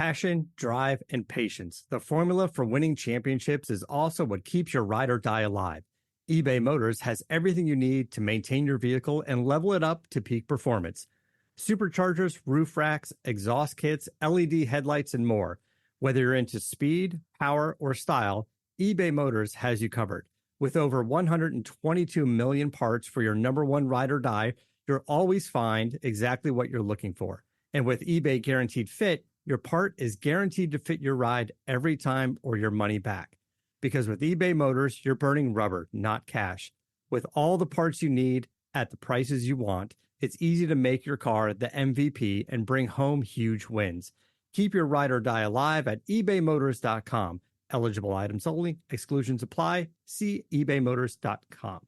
Passion, drive, and patience. The formula for winning championships is also what keeps your ride or die alive. eBay Motors has everything you need to maintain your vehicle and level it up to peak performance. Superchargers, roof racks, exhaust kits, LED headlights, and more. Whether you're into speed, power, or style, eBay Motors has you covered. With over 122 million parts for your number one ride or die, you'll always find exactly what you're looking for. And with eBay Guaranteed Fit, your part is guaranteed to fit your ride every time or your money back. Because with eBay Motors, you're burning rubber, not cash. With all the parts you need at the prices you want, it's easy to make your car the MVP and bring home huge wins. Keep your ride or die alive at ebaymotors.com. Eligible items only. Exclusions apply. See ebaymotors.com.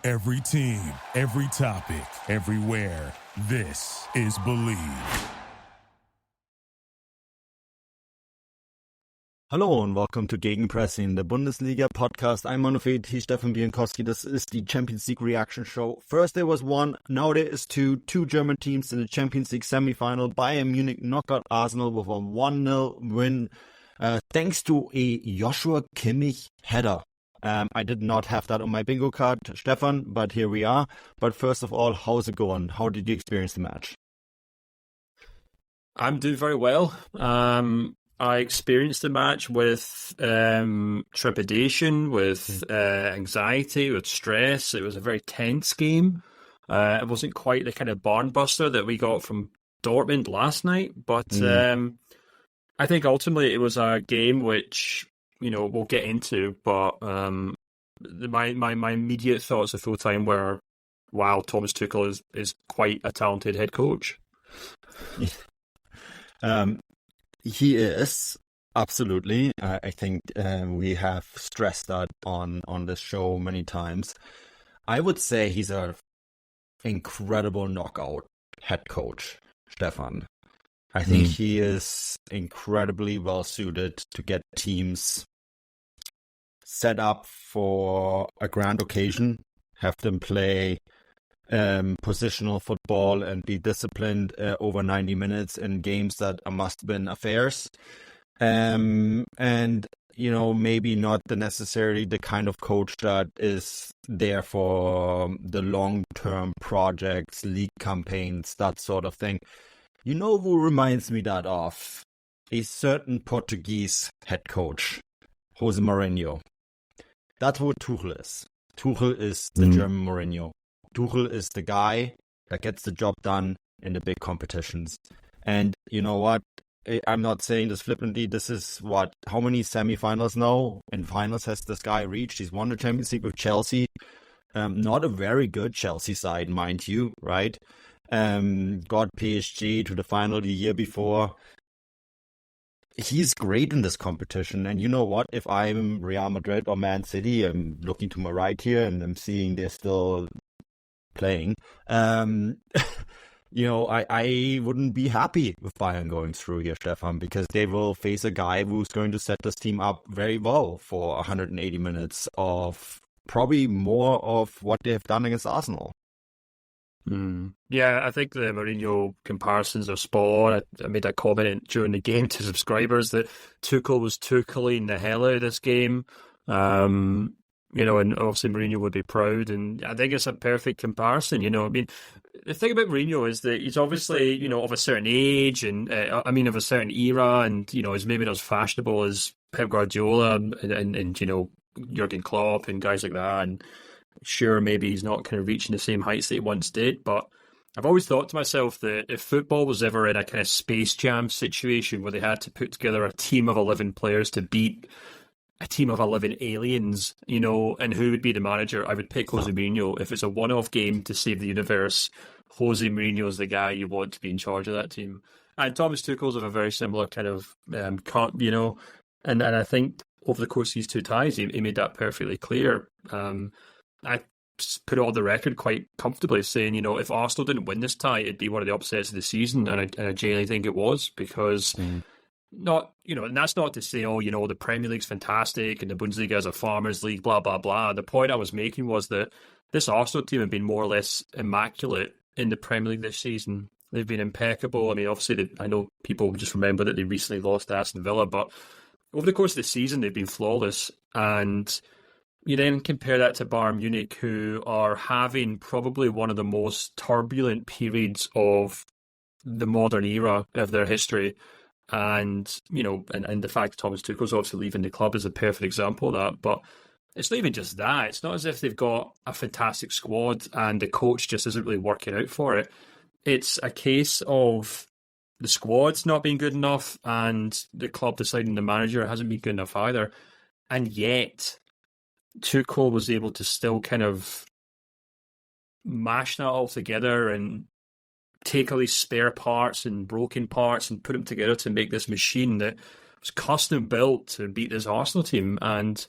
Every team, every topic, everywhere. This is Believe. Hallo und welcome to Gegenpressing, the Bundesliga podcast. I'm Manu and Stefan. This is the Champions League reaction show. First there was one, now there is two German teams in the Champions League semi-final. Bayern Munich knocked out Arsenal with a 1-0 win, thanks to a Joshua Kimmich header. I did not have that on my bingo card, Stefan, but here we are. But first of all, how's it going? How did you experience the match? I'm doing very well. I experienced the match with trepidation, with anxiety, with stress. It was a very tense game. It wasn't quite the kind of barn buster that we got from Dortmund last night, but I think ultimately it was a game which, you know, we'll get into, but my immediate thoughts at full time were, wow, Thomas Tuchel is quite a talented head coach. He is, absolutely. I think we have stressed that on this show many times. I would say he's an incredible knockout head coach, Stefan. I think he is incredibly well suited to get teams set up for a grand occasion, have them play positional football and be disciplined over 90 minutes in games that are must-win affairs. And, you know, maybe not necessarily the kind of coach that is there for the long-term projects, league campaigns, that sort of thing. You know who reminds me that of? A certain Portuguese head coach, Jose Mourinho. That's what Tuchel is. Tuchel is the German Mourinho. Tuchel is the guy that gets the job done in the big competitions. And you know what? I'm not saying this flippantly. This is how many semi-finals now and finals has this guy reached? He's won the Champions League with Chelsea. Not a very good Chelsea side, mind you, right? Got PSG to the final the year before. He's great in this competition. And you know what? If I'm Real Madrid or Man City, I'm looking to my right here and I'm seeing they're still playing. You know, I wouldn't be happy with Bayern going through here, Stefan, because they will face a guy who's going to set this team up very well for 180 minutes of probably more of what they've done against Arsenal. Yeah, I think the Mourinho comparisons are spot on. I made that comment during the game to subscribers that Tuchel was Tucheling the hell out of this game. You know, and obviously Mourinho would be proud, and I think it's a perfect comparison. You know, I mean, the thing about Mourinho is that he's obviously, you know, of a certain age, and of a certain era, and you know, is maybe not as fashionable as Pep Guardiola and you know, Jurgen Klopp and guys like that. And sure, maybe he's not kind of reaching the same heights that he once did, but I've always thought to myself that if football was ever in a kind of Space Jam situation where they had to put together a team of 11 players to beat a team of 11 aliens, you know, and who would be the manager, I would pick Jose Mourinho. If it's a one-off game to save the universe, Jose Mourinho is the guy you want to be in charge of that team. And Thomas Tuchel's of a very similar kind of, you know, and I think over the course of these two ties, he made that perfectly clear. I put it on the record quite comfortably saying, you know, if Arsenal didn't win this tie, it'd be one of the upsets of the season, and I genuinely think it was, because not, you know, and that's not to say, oh, you know, the Premier League's fantastic and the Bundesliga is a farmers league, blah, blah, blah. The point I was making was that this Arsenal team had been more or less immaculate in the Premier League this season. They've been impeccable. I mean, obviously, I know people just remember that they recently lost to Aston Villa, but over the course of the season, they've been flawless. And you then compare that to Bayern Munich, who are having probably one of the most turbulent periods of the modern era of their history. And, you know, and the fact that Thomas Tuchel's obviously leaving the club is a perfect example of that. But it's not even just that. It's not as if they've got a fantastic squad and the coach just isn't really working out for it. It's a case of the squad's not being good enough and the club deciding the manager hasn't been good enough either. And yet, Tuchel was able to still kind of mash that all together and take all these spare parts and broken parts and put them together to make this machine that was custom built to beat this Arsenal team. And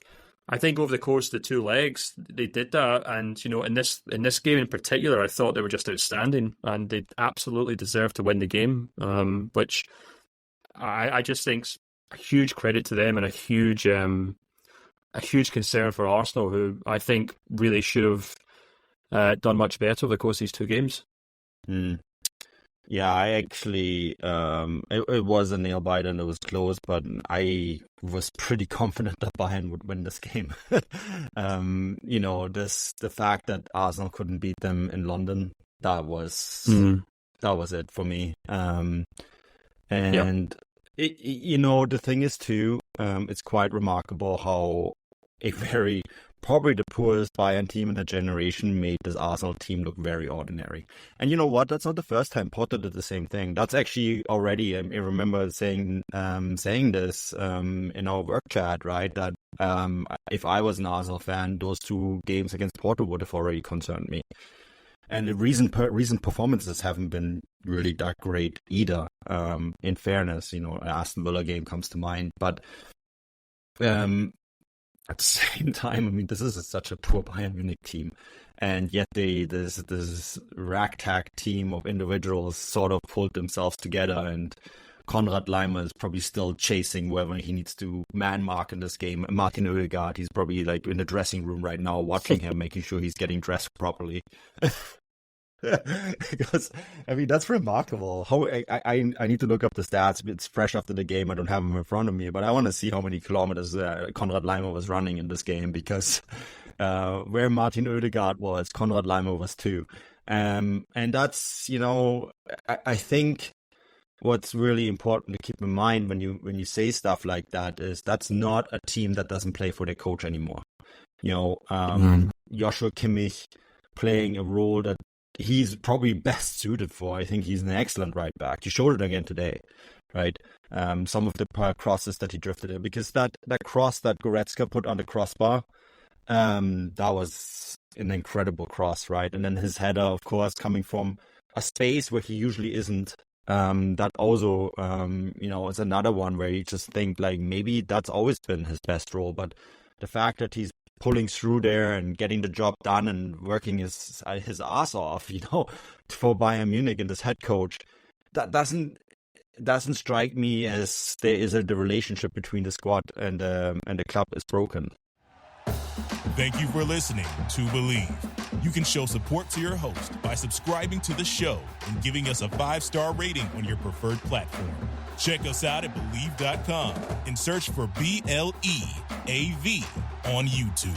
I think over the course of the two legs, they did that. And, you know, in this game in particular, I thought they were just outstanding and they absolutely deserved to win the game, which I just think's a huge credit to them and a huge concern for Arsenal, who I think really should have done much better over the course of these two games. Yeah, I actually, it was a nail biter and it was close, but I was pretty confident that Bayern would win this game. You know, the fact that Arsenal couldn't beat them in London, that was it for me. You know, the thing is too, it's quite remarkable how probably the poorest Bayern team in the generation made this Arsenal team look very ordinary. And you know what? That's not the first time Potter did the same thing. That's actually already, I remember saying this in our work chat, right? That if I was an Arsenal fan, those two games against Porto would have already concerned me. And the recent performances haven't been really that great either. In fairness, you know, an Aston Villa game comes to mind, but at the same time, I mean, this is such a poor Bayern Munich team, and yet this ragtag team of individuals sort of pulled themselves together, and Konrad Laimer is probably still chasing wherever he needs to man mark in this game. Martin Odegaard, he's probably like in the dressing room right now watching him, making sure he's getting dressed properly. Because, I mean, that's remarkable. How I need to look up the stats. It's fresh after the game. I don't have them in front of me, but I want to see how many kilometers Konrad Laimer was running in this game, because where Martin Odegaard was, Konrad Laimer was too. And that's, you know, I think what's really important to keep in mind when you say stuff like that is that's not a team that doesn't play for their coach anymore. You know, Joshua Kimmich playing a role that he's probably best suited for. I think he's an excellent right back. He showed it again today, right? Some of the crosses that he drifted in, because that cross that Goretzka put on the crossbar, that was an incredible cross, right? And then his header, of course, coming from a space where he usually isn't. That also, you know, is another one where you just think like maybe that's always been his best role, but the fact that he's pulling through there and getting the job done and working his ass off, you know, for Bayern Munich and this head coach, that doesn't strike me as the relationship between the squad and the club is broken. Thank you for listening to Believe. You can show support to your host by subscribing to the show and giving us a 5-star rating on your preferred platform. Check us out at Believe.com and search for BLEAV on YouTube.